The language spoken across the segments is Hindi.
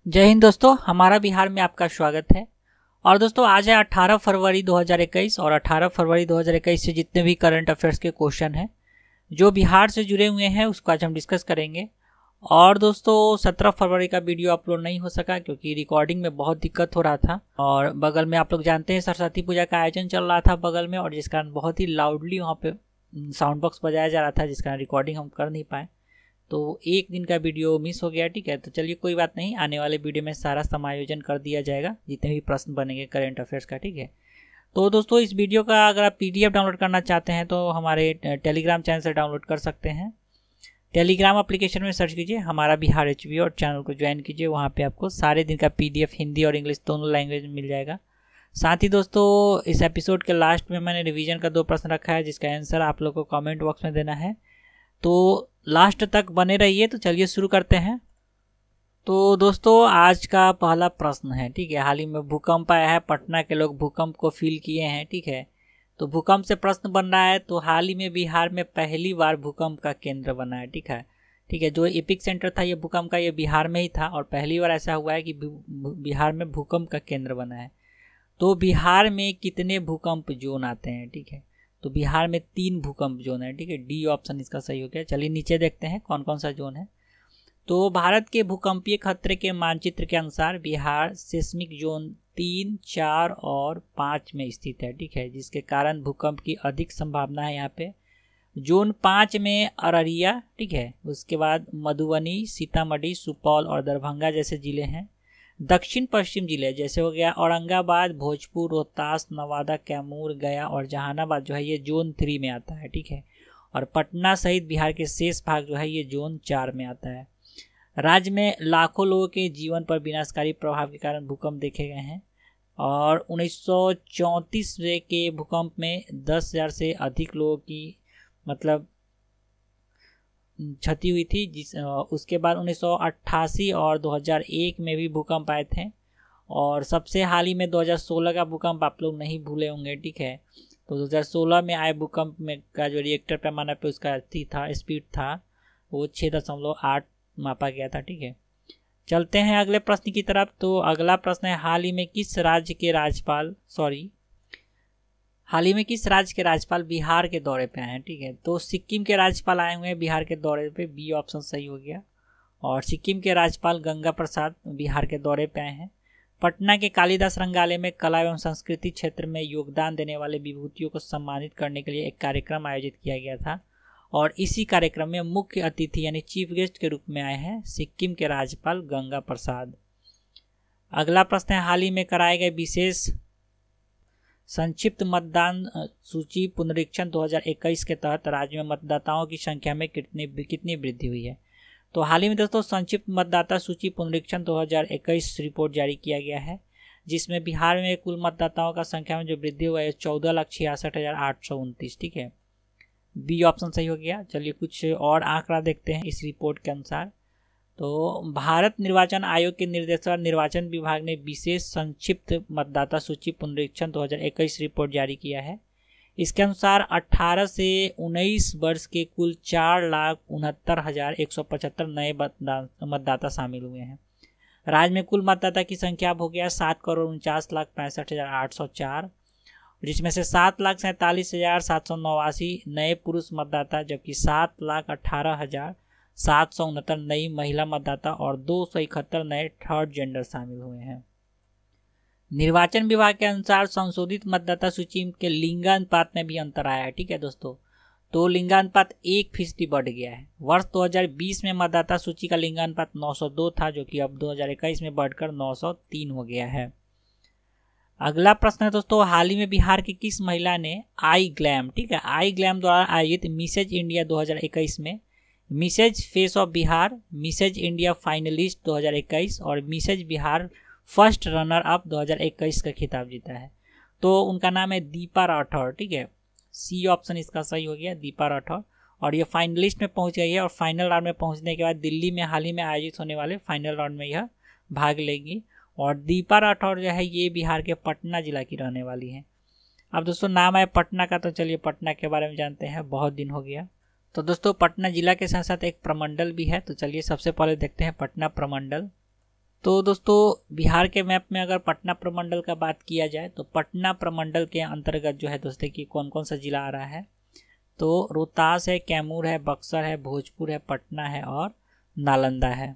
जय हिंद दोस्तों, हमारा बिहार में आपका स्वागत है। और दोस्तों आज है 18 फरवरी 2021 और 18 फरवरी 2021 से जितने भी करंट अफेयर्स के क्वेश्चन हैं जो बिहार से जुड़े हुए हैं उसको आज हम डिस्कस करेंगे। और दोस्तों 17 फरवरी का वीडियो अपलोड नहीं हो सका क्योंकि रिकॉर्डिंग में बहुत दिक्कत हो रहा था और बगल में आप लोग जानते हैं सरस्वती पूजा का आयोजन चल रहा था बगल में, और जिस कारण बहुत ही लाउडली वहाँ पे साउंड बॉक्स बजाया जा रहा था, जिस कारण रिकॉर्डिंग हम कर नहीं पाए, तो एक दिन का वीडियो मिस हो गया। ठीक है, तो चलिए कोई बात नहीं, आने वाले वीडियो में सारा समायोजन कर दिया जाएगा जितने भी प्रश्न बनेंगे करेंट अफेयर्स का। ठीक है, तो दोस्तों इस वीडियो का अगर आप पीडीएफ डाउनलोड करना चाहते हैं तो हमारे टेलीग्राम चैनल से डाउनलोड कर सकते हैं। टेलीग्राम एप्लीकेशन में सर्च कीजिए हमारा बिहार एचबी और चैनल को ज्वाइन कीजिए। वहाँ पे आपको सारे दिन का पीडीएफ हिंदी और इंग्लिश दोनों लैंग्वेज में मिल जाएगा। साथ ही दोस्तों इस एपिसोड के लास्ट में मैंने रिवीजन का 2 प्रश्न रखा है जिसका आंसर आप लोग को कमेंट बॉक्स में देना है, तो लास्ट तक बने रहिए। तो चलिए शुरू करते हैं। तो दोस्तों आज का पहला प्रश्न है, ठीक है, हाल ही में भूकंप आया है, पटना के लोग भूकंप को फील किए हैं। ठीक है, तो भूकंप से प्रश्न बन रहा है, तो हाल ही में बिहार में पहली बार भूकंप का केंद्र बना है। ठीक है, ठीक है, जो एपिक सेंटर था ये भूकंप का, ये बिहार में ही था और पहली बार ऐसा हुआ है कि बिहार में भूकंप का केंद्र बना है। तो बिहार में कितने भूकंप जोन आते हैं? ठीक है, तो बिहार में 3 भूकंप जोन है। ठीक है, डी ऑप्शन इसका सही हो गया। चलिए नीचे देखते हैं कौन कौन सा जोन है। तो भारत के भूकंपीय खतरे के मानचित्र के अनुसार बिहार सेस्मिक जोन 3, 4 और 5 में स्थित है। ठीक है, जिसके कारण भूकंप की अधिक संभावना है यहाँ पे। जोन 5 में अररिया, ठीक है, उसके बाद मधुबनी, सीतामढ़ी, सुपौल और दरभंगा जैसे जिले हैं। दक्षिण पश्चिम जिले जैसे हो गया औरंगाबाद, भोजपुर, रोहतास, नवादा, कैमूर, गया और जहानाबाद जो है ये जोन 3 में आता है। ठीक है, और पटना सहित बिहार के शेष भाग जो है ये जोन 4 में आता है। राज्य में लाखों लोगों के जीवन पर विनाशकारी प्रभाव के कारण भूकंप देखे गए हैं और 1934 के भूकंप में 10,000 से अधिक लोगों की मतलब क्षति हुई थी। उसके बाद 1988 और 2001 में भी भूकंप आए थे और सबसे हाल ही में 2016 का भूकंप आप लोग नहीं भूले होंगे। ठीक है, तो 2016 में आए भूकंप में का जो रिएक्टर पैमाना पे उसका स्पीड था वो 6.8 मापा गया था। ठीक है, चलते हैं अगले प्रश्न की तरफ। तो अगला प्रश्न है हाल ही में किस राज्य के राज्यपाल बिहार के दौरे पे आए हैं? ठीक है, तो सिक्किम के राज्यपाल आए हुए हैं बिहार के दौरे पे, बी ऑप्शन सही हो गया। और सिक्किम के राज्यपाल गंगा प्रसाद बिहार के दौरे पे आए हैं। पटना के कालिदास रंगालय में कला एवं संस्कृति क्षेत्र में योगदान देने वाले विभूतियों को सम्मानित करने के लिए एक कार्यक्रम आयोजित किया गया था और इसी कार्यक्रम में मुख्य अतिथि यानी चीफ गेस्ट के रूप में आए हैं सिक्किम के राज्यपाल गंगा प्रसाद। अगला प्रश्न है हाल ही में कराए गए विशेष संक्षिप्त मतदान सूची पुनरीक्षण 2021 के तहत राज्य में मतदाताओं की संख्या में कितनी वृद्धि हुई है? तो हाल ही में दोस्तों संक्षिप्त मतदाता सूची पुनरीक्षण 2021 रिपोर्ट जारी किया गया है जिसमें बिहार में कुल मतदाताओं का संख्या में जो वृद्धि हुआ है 14,66,829। ठीक है, बी ऑप्शन सही हो गया। चलिए कुछ और आंकड़ा देखते हैं इस रिपोर्ट के अनुसार। तो भारत निर्वाचन आयोग के निर्देशानुसार निर्वाचन विभाग ने विशेष संक्षिप्त मतदाता सूची पुनरीक्षण 2021 रिपोर्ट जारी किया है। इसके अनुसार 18 से 19 वर्ष के कुल 4,69,175 नए मतदाता शामिल हुए हैं। राज्य में कुल मतदाता की संख्या अब हो गया 7,49,65,804, जिसमें से 7,47,789 नए पुरुष मतदाता जबकि 7,18,769 नई महिला मतदाता और 271 नए थर्ड जेंडर शामिल हुए हैं। निर्वाचन विभाग के अनुसार संशोधित मतदाता सूची के लिंगानुपात में भी अंतर आया है। ठीक है दोस्तों, तो लिंगानुपात 1% बढ़ गया है। वर्ष 2020 में मतदाता सूची का लिंगानुपात 902 था जो कि अब 2021 में बढ़कर 903 हो गया है। अगला प्रश्न है दोस्तों हाल ही में बिहार की किस महिला ने आई ग्लैम, ठीक है, आई ग्लैम द्वारा आयोजित मिसेज इंडिया 2021 में Mrs face of Bihar, Mrs India finalist 2021 और Mrs Bihar first runner up 2021 का खिताब जीता है? तो उनका नाम है दीपा राठौर। ठीक है, सी ऑप्शन इसका सही हो गया, दीपा राठौर, और ये फाइनलिस्ट में पहुंच गई है और फाइनल राउंड में पहुंचने के बाद दिल्ली में हाल ही में आयोजित होने वाले फाइनल राउंड में यह भाग लेगी। और दीपा राठौर जो है ये बिहार के पटना जिला की रहने वाली है। अब दोस्तों नाम है पटना का, तो चलिए पटना के बारे में जानते हैं, बहुत दिन हो गया। तो दोस्तों पटना जिला के साथ साथ एक प्रमंडल भी है, तो चलिए सबसे पहले देखते हैं पटना प्रमंडल। तो दोस्तों बिहार के मैप में अगर पटना प्रमंडल का बात किया जाए तो पटना प्रमंडल के अंतर्गत जो है दोस्तों कि कौन कौन सा जिला आ रहा है, तो रोहतास है, कैमूर है, बक्सर है, भोजपुर है, पटना है और नालंदा है।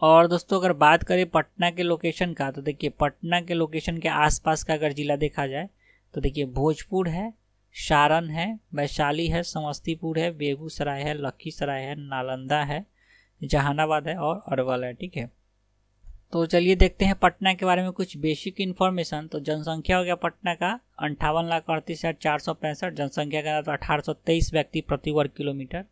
और दोस्तों अगर बात करें पटना के लोकेशन का, तो देखिए पटना के लोकेशन के आसपास का अगर जिला देखा जाए तो देखिए भोजपुर है, सारण है, वैशाली है, समस्तीपुर है, बेगूसराय है, लखीसराय है, नालंदा है, जहानाबाद है और अरवल है। ठीक है, तो चलिए देखते हैं पटना के बारे में कुछ बेसिक इन्फॉर्मेशन। तो जनसंख्या हो गया पटना का 58,38,465, जनसंख्या का तो 1823 व्यक्ति प्रति वर्ग किलोमीटर।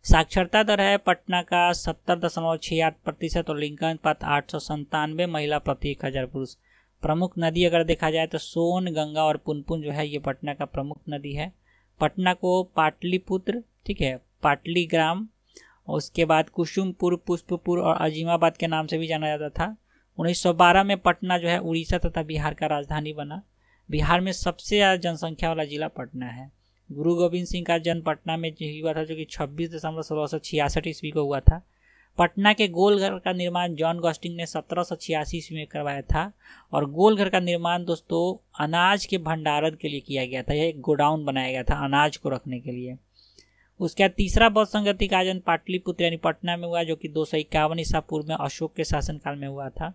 साक्षरता दर है पटना का 70.68% और लिंग अनुपात 897 महिला प्रति 1000 पुरुष। प्रमुख नदी अगर देखा जाए तो सोन, गंगा और पुनपुन जो है ये पटना का प्रमुख नदी है। पटना को पाटलिपुत्र, ठीक है, पाटलीग्राम, उसके बाद कुसुमपुर, पुष्पपुर और अजीमाबाद के नाम से भी जाना जाता था। 1912 में पटना जो है उड़ीसा तथा बिहार का राजधानी बना। बिहार में सबसे ज़्यादा जनसंख्या वाला जिला पटना है। गुरु गोविंद सिंह का जन्म पटना में हुआ था, जो कि 26/1666 ईस्वी को हुआ था। पटना के गोलघर का निर्माण जॉन गॉस्टिंग ने 1786 ईस्वी में करवाया था। और गोलघर का निर्माण दोस्तों अनाज के भंडारण के लिए किया गया था। यह एक गोडाउन बनाया गया था अनाज को रखने के लिए। उसके बाद तीसरा बौद्ध संगति का आयोजन पाटलिपुत्र यानी पटना में हुआ, जो कि 251 ईसा पूर्व में अशोक के शासनकाल में हुआ था।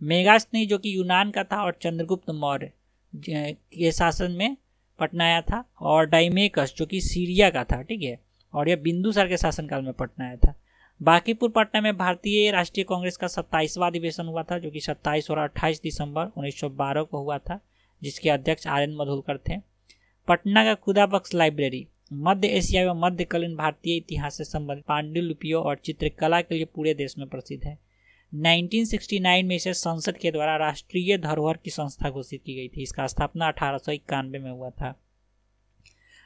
मेगास्थनी जो कि यूनान का था और चंद्रगुप्त मौर्य के शासन में पटना आया था। और डाइमेकस जो कि सीरिया का था, ठीक है, और यह बिंदुसार के शासनकाल में पटना आया था। बांकीपुर पटना में भारतीय राष्ट्रीय कांग्रेस का 27वां अधिवेशन हुआ था, जो कि 27 और 28 दिसंबर 1912 को हुआ था, जिसके अध्यक्ष RN मधुलकर थे। पटना का खुदा बख्श लाइब्रेरी मध्य एशिया एवं मध्यकालीन भारतीय इतिहास से संबंधित पांडुलिपियों और चित्रकला के लिए पूरे देश में प्रसिद्ध है। 1969 में इसे संसद के द्वारा राष्ट्रीय धरोहर की संस्था घोषित की गई थी। इसका स्थापना 1891 में हुआ था।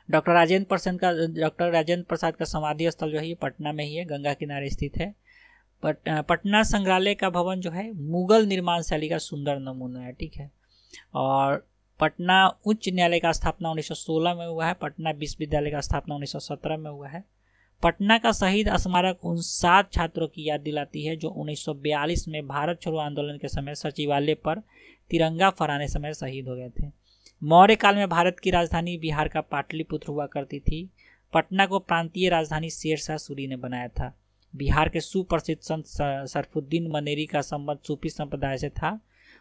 डॉक्टर राजेंद्र प्रसाद का समाधि स्थल जो है ये पटना में ही है, गंगा किनारे स्थित है। पटना संग्रहालय का भवन जो है मुगल निर्माण शैली का सुंदर नमूना है, ठीक है। और पटना उच्च न्यायालय का स्थापना 1916 में हुआ है। पटना विश्वविद्यालय का स्थापना 1917 में हुआ है। पटना का शहीद स्मारक उन 7 छात्रों की याद दिलाती है जो 1942 में भारत छोड़ो आंदोलन के समय सचिवालय पर तिरंगा फहराने समय शहीद हो गए थे। मौर्य काल में भारत की राजधानी बिहार का पाटलिपुत्र हुआ करती थी। पटना को प्रांतीय राजधानी शेरशाह सूरी ने बनाया था। बिहार के सुप्रसिद्ध संत सरफुद्दीन मनेरी का संबंध सूफी संप्रदाय से था।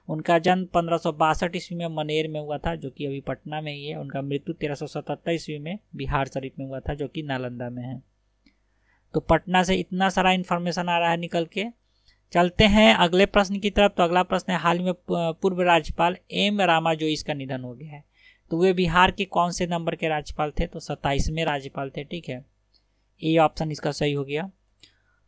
उनका जन्म 1562 ईस्वी में मनेर में हुआ था, जो कि अभी पटना में ही है। उनका मृत्यु 1377 ईस्वी में बिहार शरीफ में हुआ था, जो कि नालंदा में है। तो पटना से इतना सारा इन्फॉर्मेशन आ रहा है निकल के। चलते हैं अगले प्रश्न की तरफ। तो अगला प्रश्न है, हाल में पूर्व राज्यपाल M रामा जोईस का निधन हो गया है। तो वे बिहार के कौन से नंबर के राज्यपाल थे? तो 27वें राज्यपाल थे, ठीक है। ये ऑप्शन इसका सही हो गया।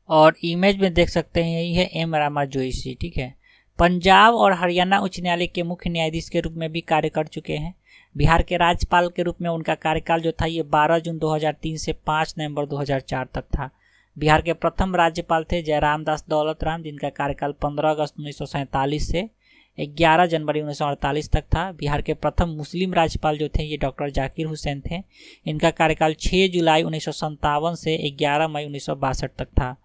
और इमेज में देख सकते हैं यही है M रामा जोईस जी, ठीक है। पंजाब और हरियाणा उच्च न्यायालय के मुख्य न्यायाधीश के रूप में भी कार्य कर चुके हैं। बिहार के राज्यपाल के रूप में उनका कार्यकाल जो था ये 12 जून 2003 से 5 नवंबर 2004 तक था। बिहार के प्रथम राज्यपाल थे जयराम दास दौलत राम, जिनका कार्यकाल 15 अगस्त 1947 से 11 जनवरी 1948 तक था। बिहार के प्रथम मुस्लिम राज्यपाल जो थे ये डॉक्टर जाकिर हुसैन थे। इनका कार्यकाल 6 जुलाई 1957 से 11 मई 1962 तक था।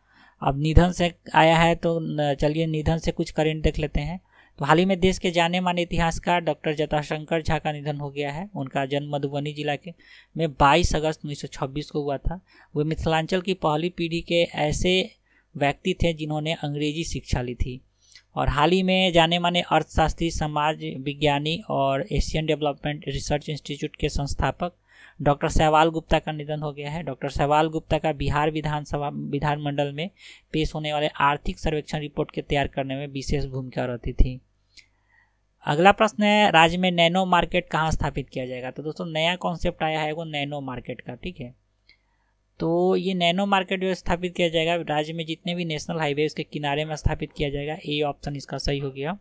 अब निधन से आया है, तो चलिए निधन से कुछ करेंट देख लेते हैं। तो हाल ही में देश के जाने माने इतिहासकार डॉक्टर जटाशंकर झा का निधन हो गया है। उनका जन्म मधुबनी जिला के में 22 अगस्त 1926 को हुआ था। वे मिथिलांचल की पहली पीढ़ी के ऐसे व्यक्ति थे जिन्होंने अंग्रेजी शिक्षा ली थी। और हाल ही में जाने माने अर्थशास्त्री, समाज विज्ञानी और एशियन डेवलपमेंट रिसर्च इंस्टीट्यूट के संस्थापक डॉक्टर सहवाल गुप्ता का निधन हो गया है। डॉक्टर सहवाल गुप्ता का बिहार विधानमंडल में पेश होने वाले आर्थिक सर्वेक्षण रिपोर्ट के तैयार करने में विशेष भूमिका रहती थी। अगला प्रश्न है, राज्य में नैनो मार्केट कहाँ स्थापित किया जाएगा? तो दोस्तों नया कॉन्सेप्ट आया है वो नैनो मार्केट का, ठीक है। तो ये नैनो मार्केट जो स्थापित किया जाएगा राज्य में जितने भी नेशनल हाईवे उसके किनारे में स्थापित किया जाएगा। ए ऑप्शन इसका सही हो गया।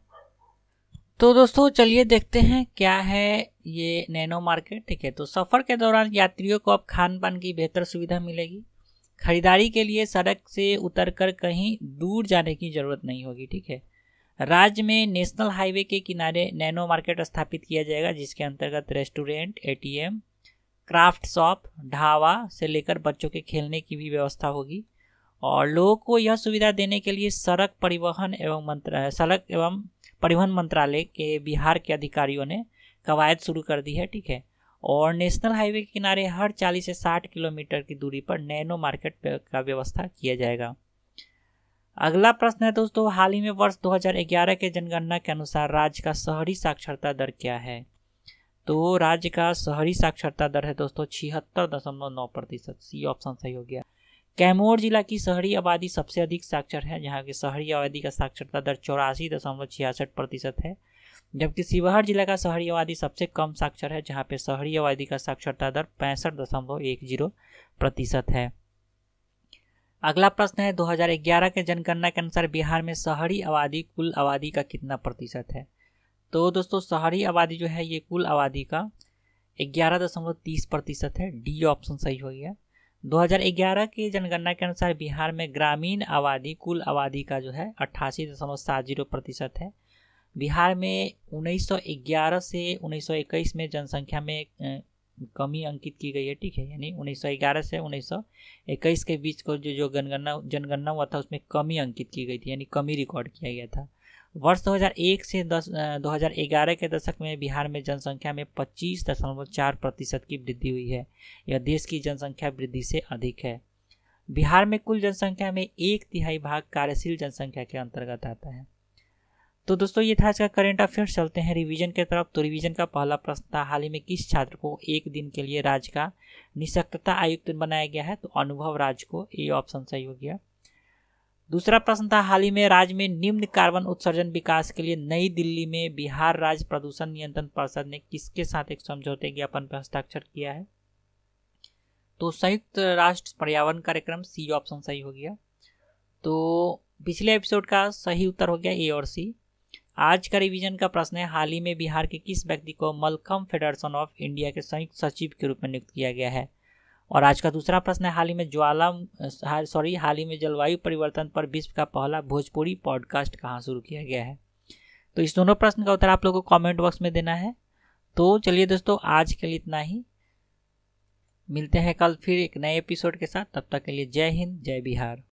तो दोस्तों चलिए देखते हैं क्या है ये नैनो मार्केट, ठीक है। तो सफ़र के दौरान यात्रियों को अब खान पान की बेहतर सुविधा मिलेगी। खरीदारी के लिए सड़क से उतरकर कहीं दूर जाने की जरूरत नहीं होगी, ठीक है। राज्य में नेशनल हाईवे के किनारे नैनो मार्केट स्थापित किया जाएगा, जिसके अंतर्गत restaurant, ATM, craft shop, dhaba से लेकर बच्चों के खेलने की भी व्यवस्था होगी। और लोगों को यह सुविधा देने के लिए सड़क एवं परिवहन मंत्रालय के बिहार के अधिकारियों ने कवायद शुरू कर दी है, ठीक है। और नेशनल हाईवे के किनारे हर 40 से 60 किलोमीटर की दूरी पर नैनो मार्केट का व्यवस्था किया जाएगा। अगला प्रश्न है दोस्तों, हाल ही में वर्ष 2011 के जनगणना के अनुसार राज्य का शहरी साक्षरता दर क्या है? तो राज्य का शहरी साक्षरता दर है दोस्तों 76.9%। सी ऑप्शन सही हो गया। कैमूर जिला की शहरी आबादी सबसे अधिक साक्षर है, जहाँ की शहरी आबादी का साक्षरता दर 84.66% है, जबकि शिवहर जिला का शहरी आबादी सबसे कम साक्षर है, जहाँ पे शहरी आबादी का साक्षरता दर 65.10% है। अगला प्रश्न है, 2011 के जनगणना के अनुसार बिहार में शहरी आबादी कुल आबादी का कितना प्रतिशत है? तो दोस्तों शहरी आबादी जो है ये कुल आबादी का 11.30% है। डी ऑप्शन सही हो गया। 2011 की जनगणना के अनुसार बिहार में ग्रामीण आबादी कुल आबादी का जो है 88.70% है। बिहार में 1911 से 1921 में जनसंख्या में कमी अंकित की गई है, ठीक है। यानी 1911 से 1921 के बीच को जो जनगणना हुआ था उसमें कमी अंकित की गई थी, यानी कमी रिकॉर्ड किया गया था। वर्ष 2001 से 2011 के दशक में बिहार में जनसंख्या में 25.4% की वृद्धि हुई है। यह देश की जनसंख्या वृद्धि से अधिक है। बिहार में कुल जनसंख्या में 1/3 भाग कार्यशील जनसंख्या के अंतर्गत आता है। तो दोस्तों ये था इसका करंट अफेयर्स। चलते हैं रिवीजन की तरफ। तो रिवीजन का पहला प्रश्न था, हाल ही में किस छात्र को एक दिन के लिए राज्य का निःशक्तता आयुक्त बनाया गया है? तो अनुभव राज को। ए ऑप्शन सही हो गया। दूसरा प्रश्न था, हाल ही में राज्य में निम्न कार्बन उत्सर्जन विकास के लिए नई दिल्ली में बिहार राज्य प्रदूषण नियंत्रण परिषद ने किसके साथ एक समझौते ज्ञापन पर हस्ताक्षर किया है? तो संयुक्त राष्ट्र पर्यावरण कार्यक्रम। सी ऑप्शन सही हो गया। तो पिछले एपिसोड का सही उत्तर हो गया ए और सी। आज का रिवीजन का प्रश्न है, हाल ही में बिहार के किस व्यक्ति को मलखम्ब फेडरेशन ऑफ इंडिया के संयुक्त सचिव के रूप में नियुक्त किया गया है? और आज का दूसरा प्रश्न है, हाल ही में जलवायु परिवर्तन पर विश्व का पहला भोजपुरी पॉडकास्ट कहाँ शुरू किया गया है? तो इस दोनों प्रश्न का उत्तर आप लोगों को कमेंट बॉक्स में देना है। तो चलिए दोस्तों आज के लिए इतना ही, मिलते हैं कल फिर एक नए एपिसोड के साथ। तब तक के लिए जय हिंद, जय बिहार।